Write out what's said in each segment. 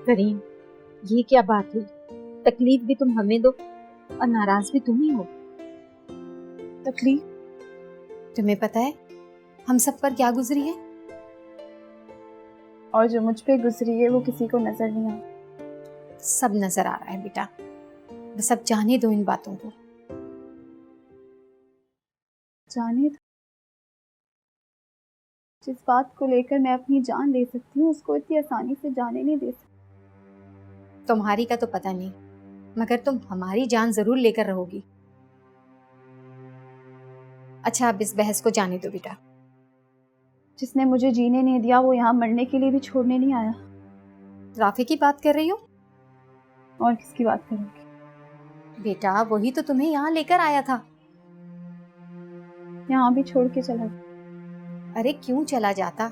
करीम, ये क्या बात हुई? तकलीफ भी तुम हमें दो और नाराज भी तुम ही हो। तकलीफ? तुम्हें पता है हम सब पर क्या गुजरी है? और जो मुझ पे गुजरी है वो किसी को नजर नहीं आता। सब नजर आ रहा है बेटा, बस अब जाने दो इन बातों को। जाने दो? जिस बात को लेकर मैं अपनी जान ले सकती हूँ उसको इतनी आसानी से जाने नहीं दे सकती। तुम्हारी का तो पता नहीं, मगर तुम हमारी जान जरूर लेकर रहोगी। अच्छा, अब इस बहस को जाने दो बेटा। जिसने मुझे जीने नहीं दिया वो यहाँ मरने के लिए भी छोड़ने नहीं आया। राफी की बात कर रही हो? और किसकी बात करूँगी? बेटा वही तो तुम्हें यहाँ लेकर आया था। यहाँ भी छोड़ के चला गया। अरे क्यों चला जाता,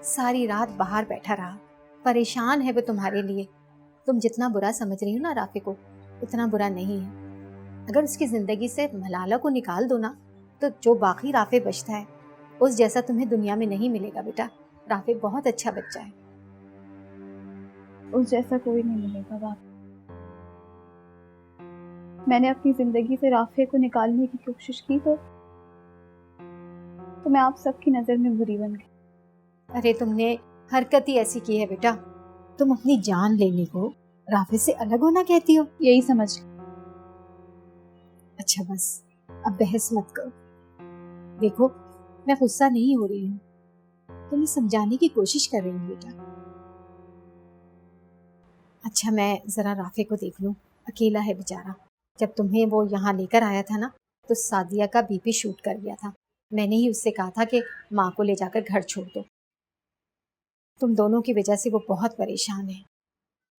सारी रात बाहर बैठा रहा, परेशान है वो तुम्हारे लिए। तुम जितना बुरा समझ रही हो ना राफी को, उतना बुरा नहीं है। अगर उसकी जिंदगी से मलाला को निकाल दो ना, तो जो बाकी राफे बचता है उस जैसा तुम्हें दुनिया में नहीं मिलेगा बेटा। राफे बहुत अच्छा बच्चा है। उस जैसा कोई नहीं मिलेगा बाप। मैंने अपनी जिंदगी से राफे को निकालने की कोशिश की तो मैं आप सबकी नजर में बुरी बन गई। अरे तुमने हरकत ही ऐसी की है बेटा, तुम अपनी जान लेने को राफे से अलग होना कहती हो। यही समझ। अच्छा बस, अब बहस मत करो। देखो मैं गुस्सा नहीं हो रही हूँ, तुम्हें समझाने की कोशिश कर रही हूँ बेटा। अच्छा मैं जरा राफे को देख लूं, अकेला है बेचारा। जब तुम्हें वो यहाँ लेकर आया था ना, तो सादिया का बीपी शूट कर गया था। मैंने ही उससे कहा था कि माँ को ले जाकर घर छोड़ दो। तुम दोनों की वजह से वो बहुत परेशान है।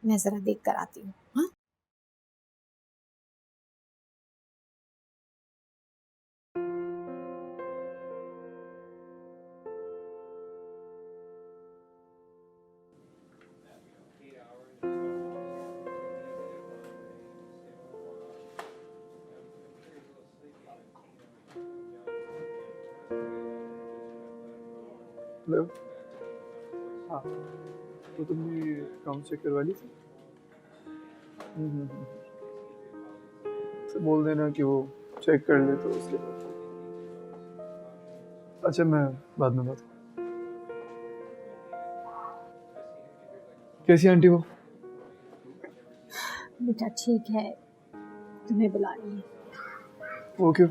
मैं जरा देख कर आती हूँ। हाँ हेलो। हाँ, तो तुमने काम चेक करवा ली थी? तो बोल देना कि वो चेक कर ले तो उसके बाद। अच्छा मैं बाद में बात। कैसी आंटी वो? बेटा ठीक है, तुम्हें बुला रही है। वो क्यों?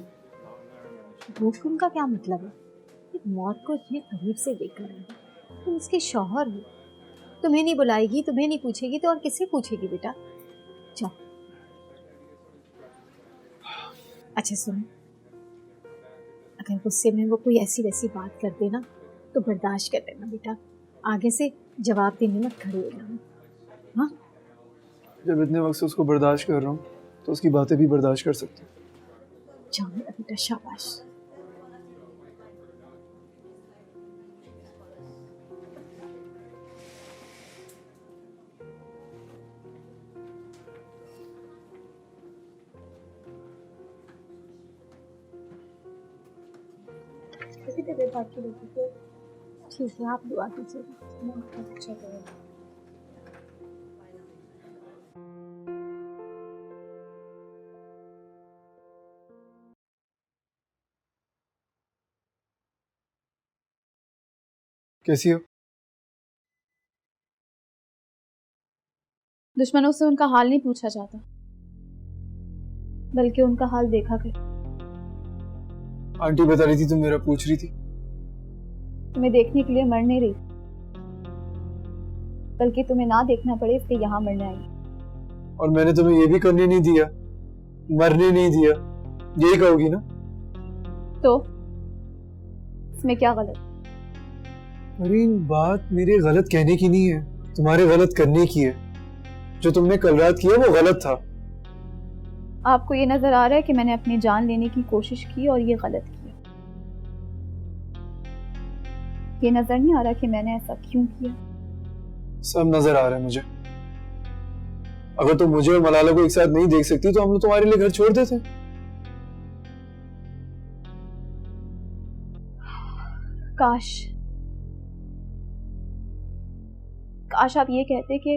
भूख उनका क्या मतलब है? एक मौत को इतने करीब से देख रहे हैं। तुम उसके शौहर हो, तुम्हें नहीं बुलाएगी, तुम्हें नहीं पूछेगी तो और किससे पूछेगी बेटा? जाओ। अच्छा सुनो, अगर गुस्से में वो कोई ऐसी वैसी बात कर दे ना तो बर्दाश्त कर लेना बेटा। आगे से जवाब देने में खड़े हो जाना। हाँ, जब इतने वक्त से उसको बर्दाश्त कर रहा हूँ तो उसकी बातें भी बर्दाश्त कर सकती हूँ। जाओ मेरा बेटा, शाबाश। ठीक है, आप दुआ कीजिएगा। अच्छा करें। कैसी हो? दुश्मनों से उनका हाल नहीं पूछा जाता, बल्कि उनका हाल देखा कर। आंटी बता रही थी तुम मेरा पूछ रही थी। तुम्हें देखने के लिए मर नहीं रही, बल्कि तुम्हें ना देखना पड़े इसलिए यहाँ मरने आई। और मैंने तुम्हें ये भी करने नहीं दिया, मरने नहीं दिया, यही कहोगी ना? तो इसमें क्या गलत? अरे बात मेरे गलत कहने की नहीं है, तुम्हारे गलत करने की है। जो तुमने कल रात किया वो गलत था। आपको ये नजर आ रहा है कि मैंने अपनी जान लेने की कोशिश की और ये गलत किया। ये नजर नहीं आ रहा कि मैंने ऐसा क्यों किया? सब नजर आ रहा है मुझे। अगर तुम मुझे और मलाला को एक साथ नहीं देख सकती तो हम लोग तुम्हारे लिए घर छोड़ देते। काश आप ये कहते कि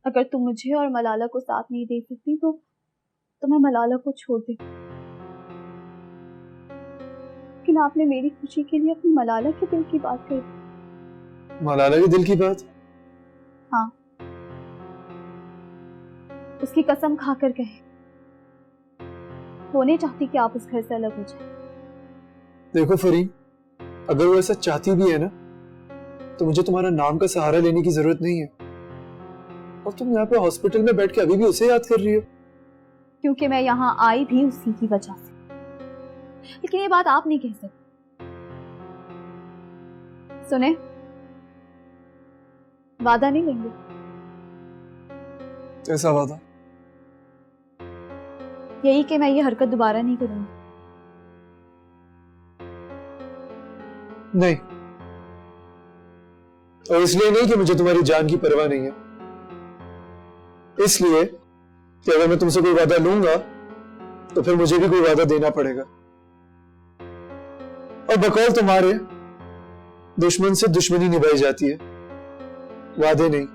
अगर तुम मुझे और मलाला को साथ नहीं दे सकती तो मैं मलाला को छोड़ दे, लेकिन आपने मेरी खुशी के लिए अपनी मलाला के दिल की बात कर दी। मलाला के दिल की बात? हाँ, उसकी कसम खाकर कहे, वो नहीं चाहती कि आप उस घर से अलग हो जाए। देखो फरीन, अगर वो ऐसा चाहती भी है ना, तो मुझे तुम्हारा नाम का सहारा लेने की जरूरत नहीं है। और तुम यहाँ पे हॉस्पिटल में बैठ के अभी भी उसे याद कर रही हो। क्योंकि मैं यहाँ आई भी उसी की वजह से, लेकिन ये बात आप नहीं कह सकते। सुने, वादा नहीं लेंगे? ऐसा वादा? यही कि मैं ये हरकत दोबारा नहीं करूंगी। नहीं, और इसलिए नहीं कि मुझे तुम्हारी जान की परवाह नहीं है, इसलिए कि अगर मैं तुमसे कोई वादा लूंगा तो फिर मुझे भी कोई वादा देना पड़ेगा। और बकौल तुम्हारे, दुश्मन से दुश्मनी निभाई जाती है, वादे नहीं।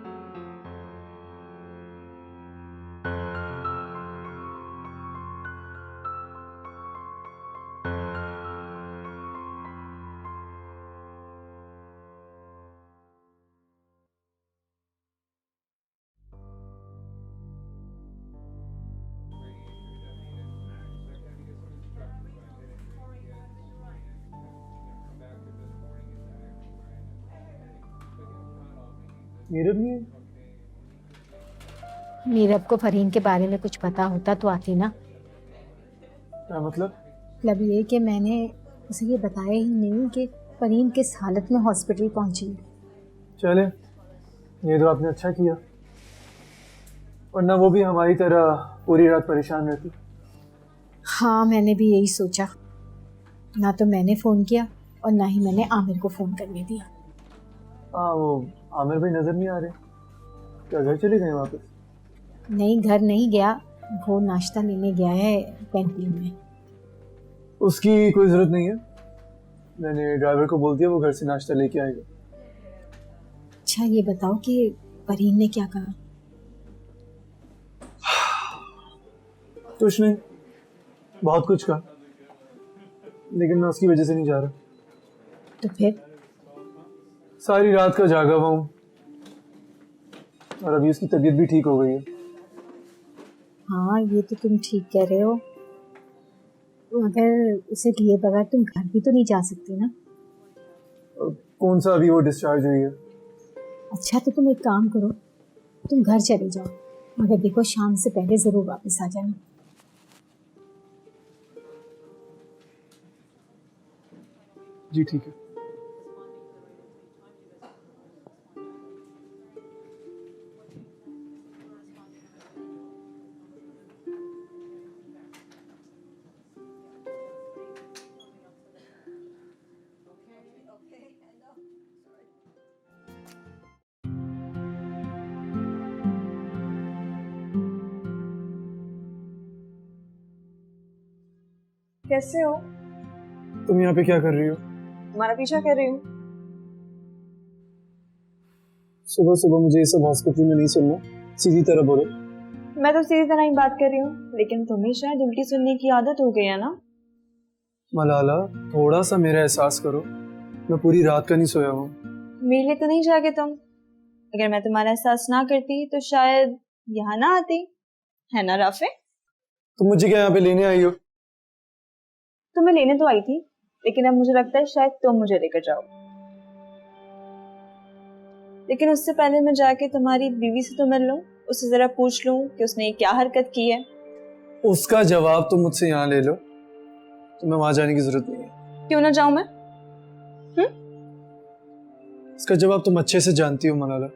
मीरब नहीं है? मीरब को फरीन के बारे में कुछ पता होता तो आती ना। क्या मतलब? मतलब ये कि मैंने उसे ये बताया ही नहीं कि फरीन किस हालत में हॉस्पिटल पहुंची है। चले, ये तो आपने अच्छा किया, वरना वो भी हमारी तरह पूरी रात परेशान रहती। हाँ, मैंने भी यही सोचा। ना तो मैंने फ़ोन किया और ना ही मैंने आमिर को फ़ोन करने दिया। हाँ, वो आमिर भाई नजर नहीं आ रहे, क्या घर चले गए वापस? नहीं, घर नहीं गया, वो नाश्ता लेने गया है कैंटीन में। उसकी कोई जरूरत नहीं है, मैंने ड्राइवर को बोल दिया, वो घर से नाश्ता लेके आएगा। अच्छा, ये बताओ कि फरीन ने क्या कहा? कुछ नहीं, बहुत कुछ कहा, लेकिन मैं उसकी वजह से नहीं जा रहा। तो फिर? सारी रात का जागा हुआ हूँ और अभी उसकी तबीयत भी ठीक हो गई है। हाँ, ये तो तुम ठीक कह रहे हो, मगर उसे लिए बगैर तुम घर भी तो नहीं जा सकती ना। और कौन सा अभी वो डिस्चार्ज हुई है। अच्छा, तो तुम एक काम करो, तुम घर चले जाओ, मगर देखो शाम से पहले ज़रूर वापस आ जाना। जी ठीक है। कैसे हो? तुम यहाँ पे क्या कर रही हो? तुम्हारा पीछा कर रही हूँ। सुबह सुबह मुझे ये सब हॉस्पिटल में नहीं सुनना, सीधी तरह बोलो। मैं तो सीधी तरह ही बात कर रही हूँ, लेकिन तुम्हें शायद उल्टी सुनने की आदत हो गई है ना। मलाला, थोड़ा सा मेरा एहसास करो, मैं पूरी रात का नहीं सोया हूँ। मेरे लिए तो नहीं जागे तुम। अगर मैं तुम्हारा एहसास ना करती तो शायद यहाँ ना आती, है ना राफे? तुम मुझे क्या यहाँ पे लेने आई हो? तुम्हें लेने तो आई थी, लेकिन अब मुझे लगता है शायद तुम मुझे लेकर जाओ। लेकिन उससे पहले मैं जाके तुम्हारी बीवी से तो मिल लूं, उससे जरा पूछ लूं कि उसने क्या हरकत की है। उसका जवाब तुम मुझसे यहाँ ले लो, तुम्हें वहां जाने की जरूरत नहीं है। क्यों ना जाऊं मैं? इसका जवाब तुम अच्छे से जानती हो मलाला।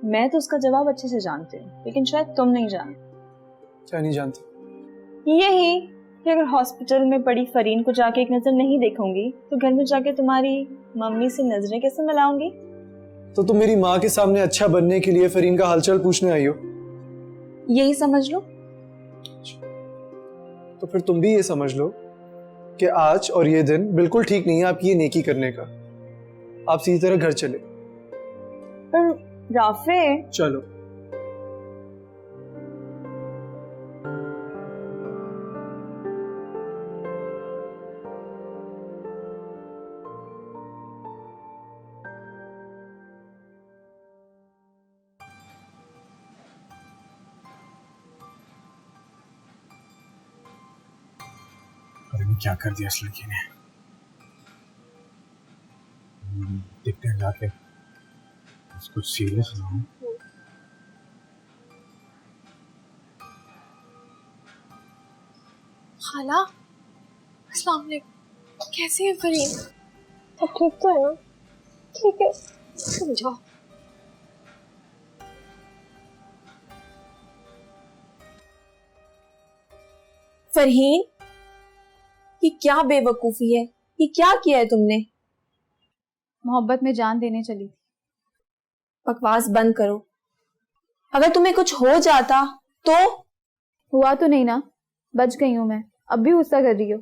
मैं तो उसका जवाब अच्छे से जानती हूँ, लेकिन शायद तुम नहीं जानते। क्या नहीं जानती? यही कि अगर हॉस्पिटल में पड़ी फरीन को जाके एक नजर नहीं देखूंगी तो घर में जाके तुम्हारी मम्मी से नजरें कैसे मिलाऊंगी? तो तुम मेरी माँ के सामने अच्छा बनने के लिए फरीन का हालचाल पूछने आई हो? यही समझ लो। तो फिर तुम भी ये समझ लो कि आज और ये दिन बिल्कुल ठीक नहीं है आपकी ये नेकी करने का। आप सीधी तरह घर चले। पर राफे, चलो। क्या कर दिया इस लड़की ने। देखते हैं जाके, कुछ सीरियस ना हो। खाला, अस्सलाम वालेकुम। कैसी है फरीन? सब ठीक तो है ना? ठीक है, समझो। फरहीन, ये क्या बेवकूफी है, ये क्या किया है तुमने? मोहब्बत में जान देने चली थी। बकवास बंद करो। अगर तुम्हें कुछ हो जाता तो? हुआ तो नहीं ना, बच गई हूं मैं। अब भी गुस्सा कर रही हो?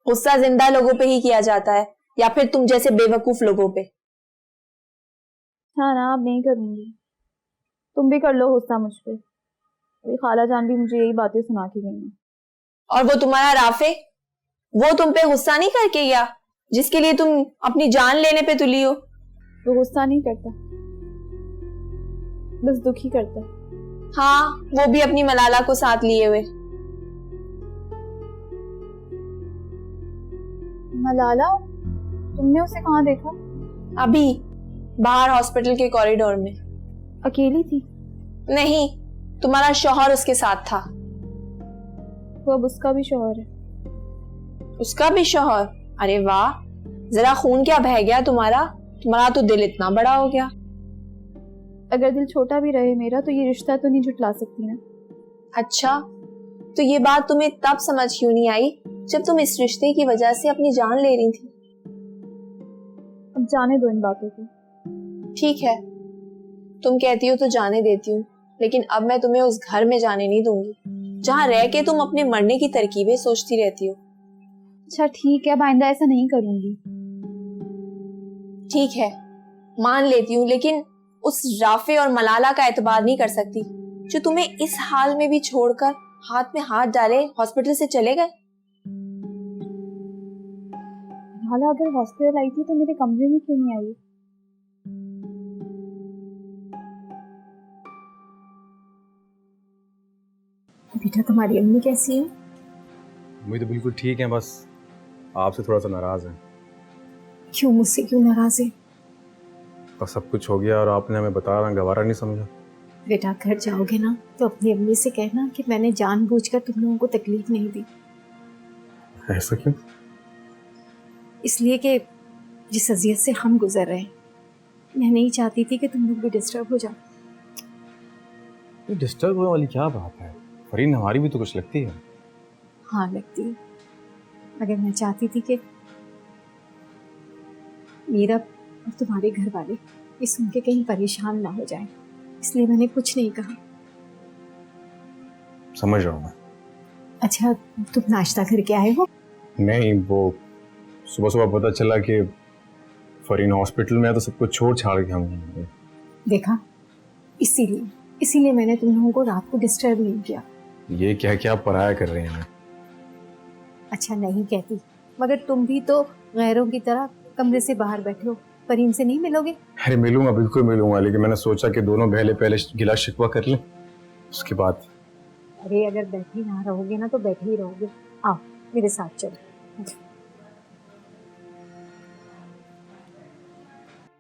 गुस्सा जिंदा लोगों पे ही किया जाता है, या फिर तुम जैसे बेवकूफ लोगों पे। हाँ ना, अब नहीं करूंगी। तुम भी कर लो गुस्सा मुझ पे। अभी खाला जान भी मुझे यही बातें सुना के गई हैं। और वो तुम्हारा राफे, वो तुम पे गुस्सा नहीं करके गया जिसके लिए तुम अपनी जान लेने पे तुली हो? वो गुस्सा नहीं करता, बस दुखी करता है। हाँ, वो भी अपनी मलाला को साथ लिए हुए। मलाला? तुमने उसे कहाँ देखा? अभी बाहर हॉस्पिटल के कॉरिडोर में। अकेली थी? नहीं, तुम्हारा शौहर उसके साथ था। वो अब उसका भी शौहर है। उसका भी शौहर? अरे वाह, जरा खून क्या बह गया तुम्हारा। तुम्हारा तो दिल इतना बड़ा हो गया। अगर दिल छोटा भी रहे मेरा, तो ये रिश्ता तो नहीं झुटला सकती ना। अच्छा, तो ये बात तुम्हें तब समझ क्यों नहीं आई जब तुम इस रिश्ते की वजह से अपनी जान ले रही थी? अब जाने दो इन बातों को। ठीक है, तुम कहती हो तो जाने देती हूँ, लेकिन अब मैं तुम्हें उस घर में जाने नहीं दूंगी जहाँ रह के तुम अपने मरने की तरकीबें सोचती रहती हो। अच्छा ठीक है, अब आइंदा ऐसा नहीं करूंगी। ठीक है, मान लेती हूँ, लेकिन उस राफे और मलाला का एतबार नहीं कर सकती जो तुम्हें इस हाल में भी छोड़कर हाथ में हाथ डाले हॉस्पिटल से चले गए। हाला अगर हॉस्पिटल आई थी तो मेरे कमरे में क्यों नहीं आई? बेटा, तुम्हारी अम्मी कैसी है? मुझे तो बिल्कुल ठीक है, बस आपसे थोड़ा सा नाराज है। क्यों, मुझसे क्यों नाराज है? बस सब कुछ हो गया और आपने हमें बताना गवारा नहीं समझा। बेटा, घर जाओगे ना तो अपनी अम्मी से कहना कि मैंने जानबूझकर तुम लोगों को तकलीफ नहीं दी। ऐसा क्यों? इसलिए कि जिस अजियत से हम गुजर रहे हैं, मैं नहीं चाहती थी कि तुम लोग भी डिस्टर्ब हो जाओ। डिस्टर्ब होने वाली क्या बात है? फरीन हमारी भी तो कुछ लगती है। हाँ, लगती है। अगर मैं चाहती थी कि मेरा और तुम्हारे घर वाले ये सुन के कहीं परेशान ना हो जाएं, इसलिए मैंने कुछ नहीं कहा। समझ रहा हूँ मैं। अच्छा, तुम नाश्ता करके आए हो? नहीं, वो सुबह सुबह पता चला कि फरीन हॉस्पिटल में है तो सब कुछ छोड़ छाड़ के हम गए। देखा, इसीलिए मैंने तुम लोगों को रात को डिस्टर्ब नहीं किया। ये क्या क्या पराया कर रहे हैं? अच्छा, नहीं कहती, मगर तुम भी तो गैरों की तरह कमरे से बाहर बैठे हो। फरीन से नहीं मिलोगे? अरे मिलूंगा, बिल्कुल मिलूंगा, लेकिन मैंने सोचा कि दोनों पहले गिला शिकवा कर लें, उसके बाद। अरे अगर बैठे ना रहोगे ना तो बैठे ही रहोगे। आओ मेरे साथ चलो।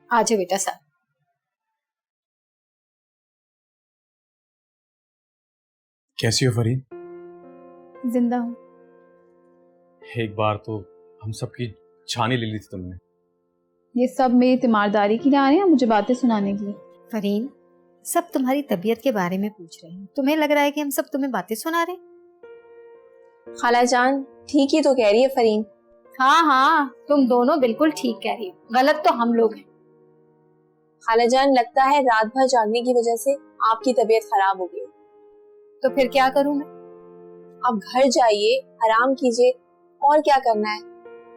आ जाओ बेटा साथ। कैसी हो फरीन? जिंदा हूँ। एक बार तो हम सबकी छानी ले ली थी तुमने। ये सब मेरी तीमारदारी के लिए आ रहे हैं, मुझे बातें सुनाने के लिए? फरीन, सब तुम्हारी तबीयत के बारे में पूछ रहे हैं। तुम्हें लग रहा है कि हम सब तुम्हें बातें सुना रहे हैं? खाला जान ठीक ही तो कह रही है फरीन। हाँ हाँ, तुम दोनों बिल्कुल ठीक कह रही हो, गलत तो हम लोग हैं। खाला जान, लगता है रात भर जागने की वजह से आपकी तबीयत खराब हो गई। तो फिर क्या करूं मैं? आप घर जाइए, आराम कीजिए, और क्या करना है।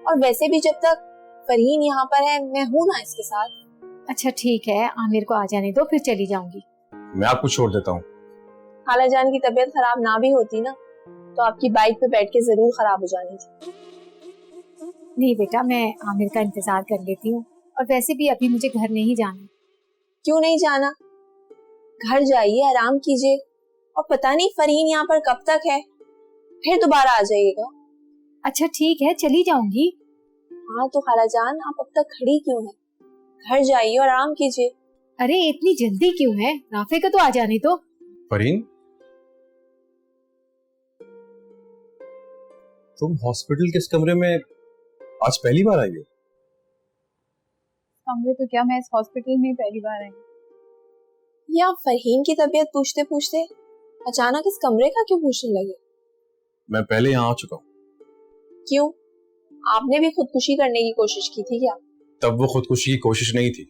और वैसे भी जब तक फरहीन यहाँ पर है, मैं हूँ ना इसके साथ। अच्छा ठीक है, आमिर को आ जाने दो, फिर चली जाऊंगी। मैं आपको छोड़ देता हूँ। खाला जान की तबीयत खराब ना भी होती ना, तो आपकी बाइक पे बैठ के जरूर खराब हो जानी थी। नहीं बेटा, मैं आमिर का इंतजार कर लेती हूँ, और वैसे भी अभी मुझे घर नहीं जाना। क्यों नहीं जाना? घर जाइए, आराम कीजिए, और पता नहीं फरहीन यहाँ पर कब तक है, फिर दोबारा आ जाइएगा। अच्छा ठीक है, चली जाऊंगी। हाँ तो खालाजान आप अब तक खड़ी क्यों हैं? घर जाइए और आराम कीजिए। अरे इतनी जल्दी क्यों है? राफे को तो आ जाने दो। फरीन, तुम हॉस्पिटल के इस कमरे में आज पहली बार आई हो? कमरे तो क्या, मैं इस हॉस्पिटल में ही पहली बार आई। ये आप फरहीन की तबीयत पूछते पूछते अचानक इस कमरे का क्यों पूछने लगे? मैं पहले यहाँ आ चुका हूँ। क्यों? आपने भी खुदकुशी करने की कोशिश की थी क्या? तब वो खुदकुशी की कोशिश नहीं थी,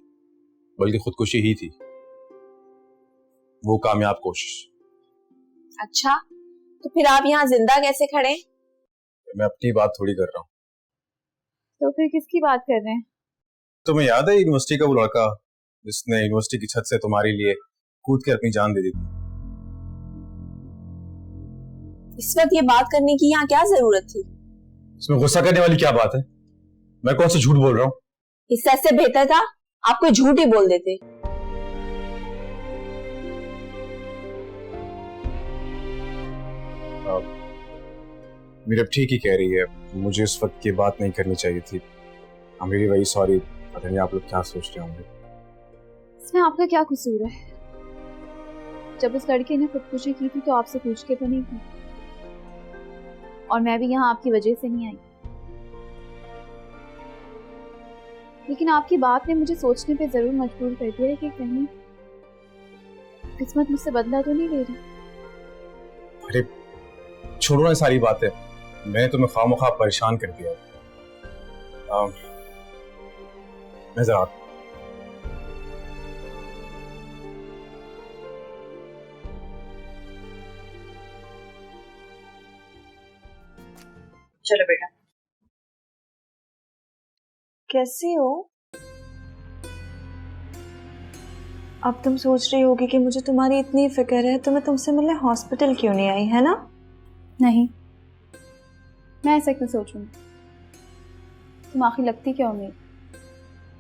बल्कि खुदकुशी ही थी, वो कामयाब कोशिश। अच्छा, तो फिर आप यहाँ जिंदा कैसे खड़े? मैं अपनी बात थोड़ी कर रहा हूँ। तो फिर किसकी बात कर रहे हैं? तुम्हें याद है यूनिवर्सिटी का वो लड़का जिसने यूनिवर्सिटी की छत से तुम्हारे लिए कूद के अपनी जान दे दी थी? इस वक्त ये बात करने की यहाँ क्या जरूरत थी? इसमें गुस्सा करने वाली क्या बात है? मैं कौन सा झूठ बोल रहा हूँ? इससे बेहतर था आप कोई झूठ ही बोल देते। मीरब ठीक ही कह रही है, मुझे इस वक्त ये बात नहीं करनी चाहिए थी। I'm really very sorry। पता नहीं आप लोग क्या सोच रहे होंगे। इसमें आपका क्या कसूर है? जब उस लड़के ने खुदकुशी की थी तो आपसे पूछ के तो नहीं की, और मैं भी यहाँ आपकी वजह से नहीं आई। लेकिन आपकी बात ने मुझे सोचने पे जरूर मजबूर कर दिया कि कहीं किस्मत मुझसे बदला तो नहीं ले रही। अरे छोड़ो ना सारी बातें, मैंने तुम्हें खामोखा परेशान कर दिया। मैं जरा चलो बेटा। कैसी हो? अब तुम सोच रही होगी कि मुझे तुम्हारी इतनी फिक्र है तो मैं तुमसे मिलने हॉस्पिटल क्यों नहीं आई, है ना? नहीं, मैं ऐसा क्यों सोचूंगी? तुम आखिर लगती क्या हो मेरी?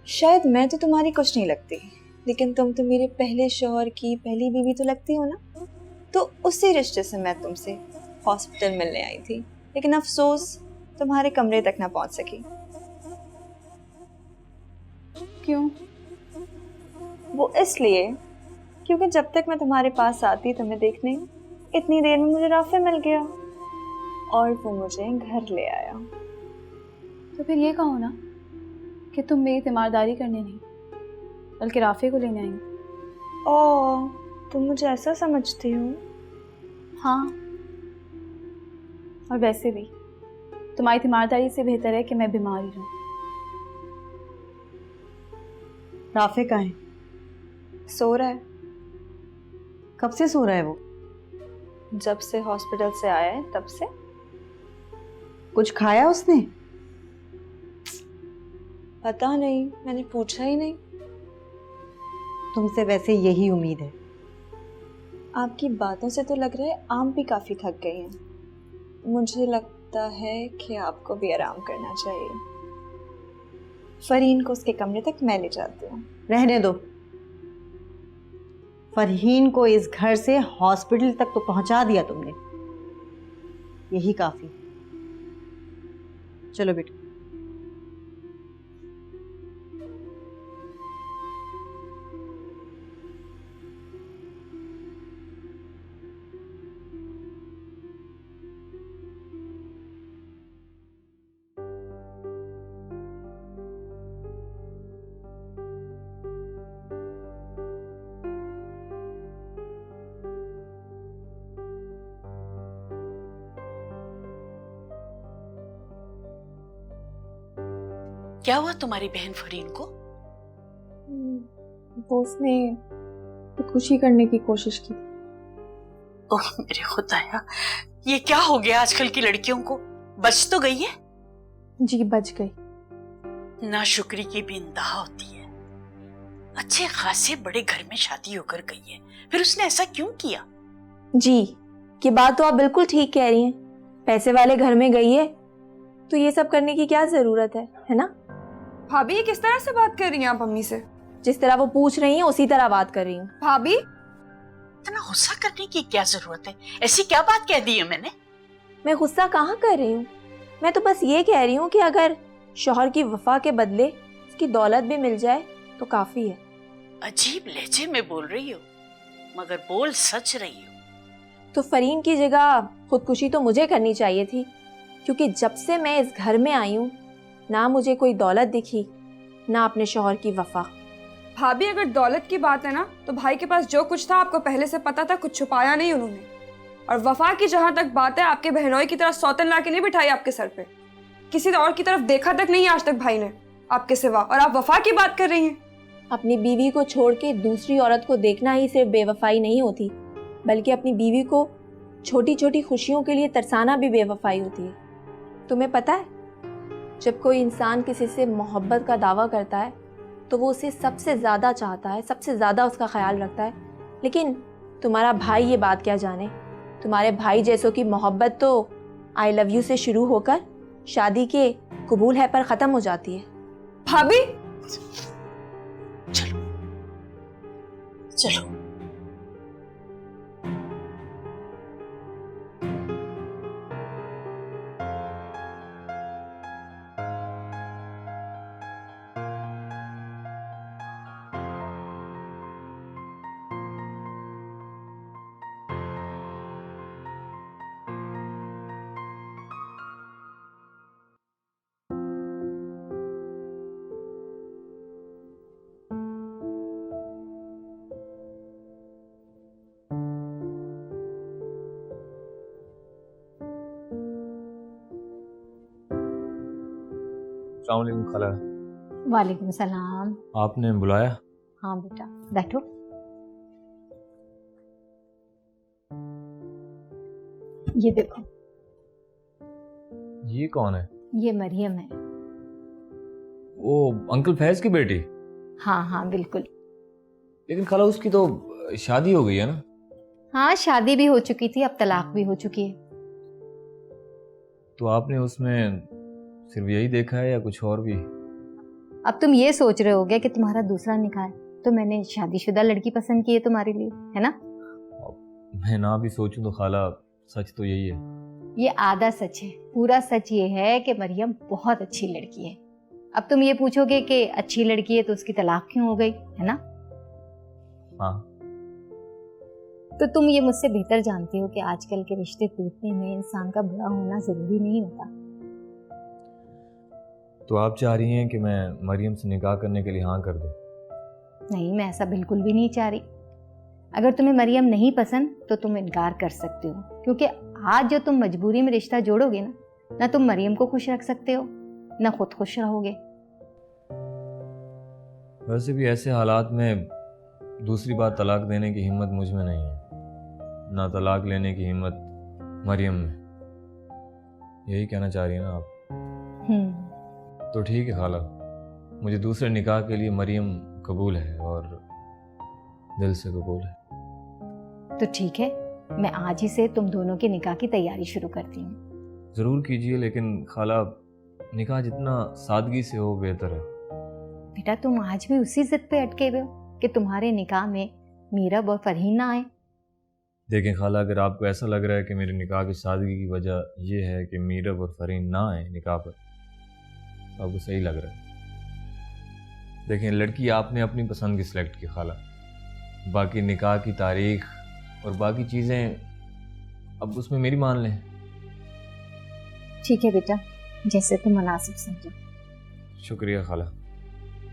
शायद मैं तो तुम्हारी कुछ नहीं लगती, लेकिन तुम तो मेरे पहले शौहर की पहली बीवी तो लगती हो ना। तो उसी रिश्ते से मैं तुमसे हॉस्पिटल मिलने आई थी, लेकिन अफसोस तुम्हारे कमरे तक ना पहुंच सकी। क्यों? वो इसलिए क्योंकि जब तक मैं तुम्हारे पास आती तुम्हें देखने, इतनी देर में मुझे राफे मिल गया और वो मुझे घर ले आया। तो फिर ये कहो ना कि तुम मेरी तीमारदारी करने नहीं बल्कि राफे को लेने आएंगी। ओह, तुम मुझे ऐसा समझती हो? हाँ, और वैसे भी तुम्हारी तीमारदारी से बेहतर है कि मैं बीमार ही रहूं। राफे कहाँ है? सो रहा है। कब से सो रहा है वो? जब से हॉस्पिटल से आया है तब से। कुछ खाया उसने? पता नहीं, मैंने पूछा ही नहीं। तुमसे वैसे यही उम्मीद है। आपकी बातों से तो लग रहा है आप भी काफी थक गई हैं। मुझे लगता है कि आपको भी आराम करना चाहिए। फरहीन को उसके कमरे तक मैं ले जाती हूँ। रहने दो। फरहीन को इस घर से हॉस्पिटल तक तो पहुंचा दिया तुमने, यही काफी। चलो बेटा। क्या हुआ तुम्हारी बहन फरीन को? वो उसने खुदकुशी करने की कोशिश की। ओह मेरे खुदाया, ये क्या हो गया आजकल की लड़कियों को? बच तो गई है? जी बच गई। नाशुक्री की भी इंतहा होती है। अच्छे खासे बड़े घर में शादी होकर गई है, फिर उसने ऐसा क्यों किया? जी, ये बात तो आप बिल्कुल ठीक कह रही हैं। पैसे वाले घर में गई है तो ये सब करने की क्या जरूरत है ना? भाभी, ये किस तरह से बात कर रही हैं आप अम्मी से? जिस तरह वो पूछ रही हैं उसी तरह बात कर रही हूँ। भाभी, इतना गुस्सा करने की क्या जरूरत है? ऐसी क्या बात कह दी है मैंने? मैं गुस्सा कहाँ कर रही हूँ? मैं तो बस ये कह रही हूँ कि अगर शौहर की वफा के बदले उसकी दौलत भी मिल जाए तो काफी है। अजीब लहजे में बोल रही हो, मगर बोल सच रही हो। तो फरीन की जगह खुदकुशी तो मुझे करनी चाहिए थी, क्योंकि जब से मैं इस घर में आई हूँ ना मुझे कोई दौलत दिखी ना अपने शौहर की वफा। भाभी अगर दौलत की बात है ना, तो भाई के पास जो कुछ था आपको पहले से पता था, कुछ छुपाया नहीं उन्होंने। और वफा की जहां तक बात है, आपके बहनोई की तरह सौतन ला के नहीं बिठाई आपके सर पे, किसी और की तरफ देखा तक नहीं आज तक भाई ने आपके सिवा, और आप वफा की बात कर रही हैं। अपनी बीवी को छोड़ के दूसरी औरत को देखना ही सिर्फ बेवफाई नहीं होती, बल्कि अपनी बीवी को छोटी छोटी खुशियों के लिए तरसाना भी बेवफाई होती है। तुम्हें पता है, जब कोई इंसान किसी से मोहब्बत का दावा करता है तो वो उसे सबसे ज़्यादा चाहता है, सबसे ज़्यादा उसका ख्याल रखता है। लेकिन तुम्हारा भाई ये बात क्या जाने, तुम्हारे भाई जैसों की मोहब्बत तो आई लव यू से शुरू होकर शादी के कबूल है पर ख़त्म हो जाती है। भाभी चलो चलो। अस्सलाम वालेकुम खाला। वालेकुम सलाम। आपने बुलाया? हाँ बेटा बैठो। ये देखो। ये कौन है? ये मरियम है। वो अंकल फैज की बेटी? हाँ हाँ बिल्कुल। लेकिन खाला उसकी तो शादी हो गई है ना? हाँ शादी भी हो चुकी थी, अब तलाक भी हो चुकी है। तो आपने उसमें सिर्फ यही देखा है या कुछ और भी? अब तुम ये सोच रहे होगे कि तुम्हारा दूसरा निकाह है तो मैंने शादीशुदा लड़की पसंद की है तुम्हारे लिए, है ना? मैं ना भी सोचूं तो खाला सच तो यही है। ये आधा सच है, पूरा सच ये है कि मरियम बहुत अच्छी लड़की है। अब तुम ये पूछोगे कि अच्छी लड़की है तो उसकी तलाक क्यों हो गई, है ना? हाँ। तो तुम ये मुझसे बेहतर जानते हो कि आजकल के रिश्ते टूटने में इंसान का बुरा होना जरूरी नहीं होता। तो आप चाह रही हैं कि मैं मरियम से निकाह करने के लिए हाँ कर दूं? नहीं, मैं ऐसा बिल्कुल भी नहीं चाह रही। अगर तुम्हें मरियम नहीं पसंद तो तुम इनकार कर सकते हो, क्योंकि आज जो तुम मजबूरी में रिश्ता जोड़ोगे ना तुम मरियम को खुश रख सकते हो ना खुद खुश रहोगे। वैसे भी ऐसे हालात में दूसरी बार तलाक देने की हिम्मत मुझ में नहीं है, ना तलाक लेने की हिम्मत मरियम में। यही कहना चाह रही है ना आप? तो ठीक है खाला, मुझे दूसरे निकाह के लिए मरियम कबूल है और दिल से कबूल है। तो ठीक है, मैं आज ही से तुम दोनों के निकाह की तैयारी शुरू करती हूँ। ज़रूर कीजिए, लेकिन खाला निकाह जितना सादगी से हो बेहतर है। बेटा तुम आज भी उसी जिद पे अटके हुए हो कि तुम्हारे निकाह में मीरब और फरहीन ना आए। देखें खाला, अगर आपको ऐसा लग रहा है कि मेरे निकाह की सादगी की वजह यह है कि मीरब और फरहीन ना आए निकाह पर, तो आपको सही लग रहा है। देखें, लड़की आपने अपनी पसंद की सिलेक्ट की खाला, बाकी निकाह की तारीख और बाकी चीज़ें अब उसमें मेरी मान लें। ठीक है बेटा, जैसे तुम मुनासिब समझो। शुक्रिया खाला।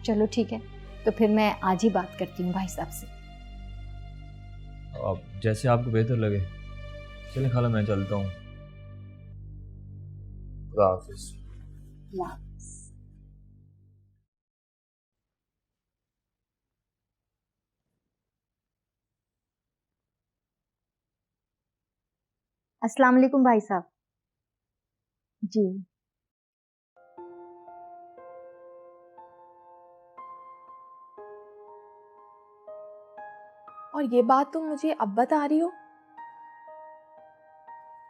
चलो ठीक है, तो फिर मैं आज ही बात करती हूँ भाई साहब से। अब जैसे आपको बेहतर लगे। चलें खाला, मैं चलता हूँ। खुदा हाफिज़। अस्सलाम वालेकुम भाई साहब। जी और ये बात तुम मुझे अब बता रही हो?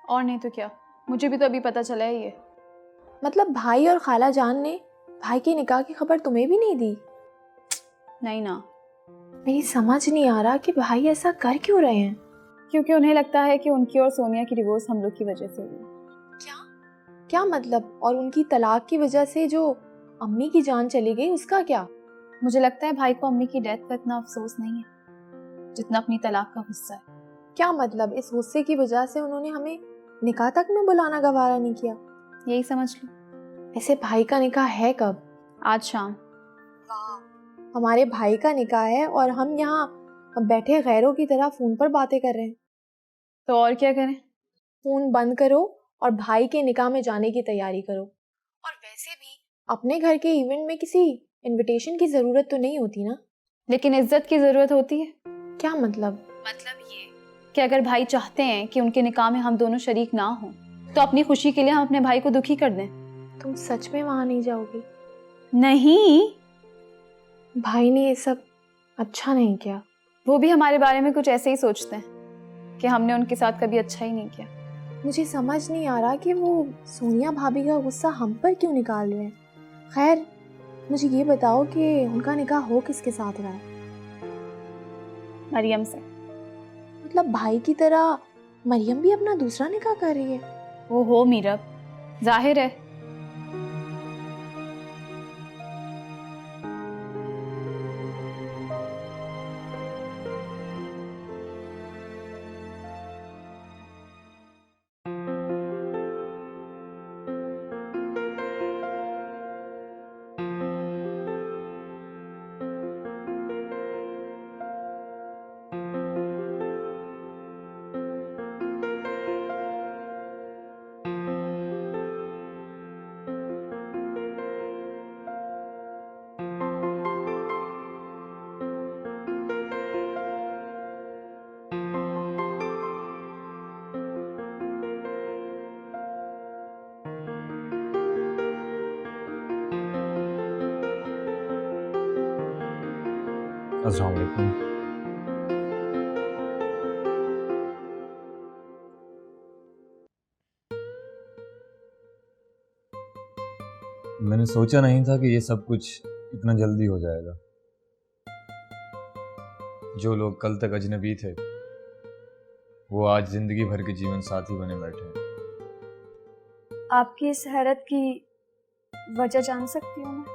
और नहीं तो क्या, मुझे भी तो अभी पता चला है ये। मतलब भाई और खाला जान ने भाई के निकाह की खबर तुम्हें भी नहीं दी? नहीं ना। मेरी समझ नहीं आ रहा कि भाई ऐसा कर क्यों रहे हैं। क्योंकि उन्हें लगता है कि उनकी और सोनिया की डिवोर्स हम लोग की वजह से हुई। क्या? क्या मतलब? और उनकी तलाक की वजह से जो अम्मी की जान चली गई उसका क्या? मुझे लगता है भाई को अम्मी की डेथ का इतना अफसोस नहीं है जितना अपनी तलाक का गुस्सा है। क्या मतलब? इस गुस्से की वजह से उन्होंने हमें निकाह तक में बुलाना गवारा नहीं किया? यही समझ लो। ऐसे भाई का निकाह है कब? आज शाम। हमारे भाई का निकाह है और हम यहाँ बैठे गैरों की तरह फोन पर बातें कर रहे हैं। तो और क्या करें? फोन बंद करो और भाई के निकाह में जाने की तैयारी करो। और वैसे भी अपने घर के इवेंट में किसी इनविटेशन की जरूरत तो नहीं होती ना। लेकिन इज्जत की जरूरत होती है। क्या मतलब? मतलब ये कि अगर भाई चाहते हैं कि उनके निकाह में हम दोनों शरीक ना हों तो अपनी खुशी के लिए हम अपने भाई को दुखी कर दें। तुम सच में वहां नहीं जाओगी? नहीं, भाई ने ये सब अच्छा नहीं किया। वो भी हमारे बारे में कुछ ऐसे ही सोचते हैं कि हमने उनके साथ कभी अच्छा ही नहीं किया। मुझे समझ नहीं आ रहा कि वो सोनिया भाभी का गुस्सा हम पर क्यों निकाल रहे हैं। खैर, मुझे ये बताओ कि उनका निकाह हो किसके साथ रहा है? मरियम से। मतलब भाई की तरह मरियम भी अपना दूसरा निकाह कर रही है? ओहो मीरब, जाहिर है। अस्सलाम वालेकुम। मैंने सोचा नहीं था कि ये सब कुछ इतना जल्दी हो जाएगा। जो लोग कल तक अजनबी थे वो आज जिंदगी भर के जीवन साथी बने बैठे हैं। आपकी इस हैरत की वजह जान सकती हूँ मैं?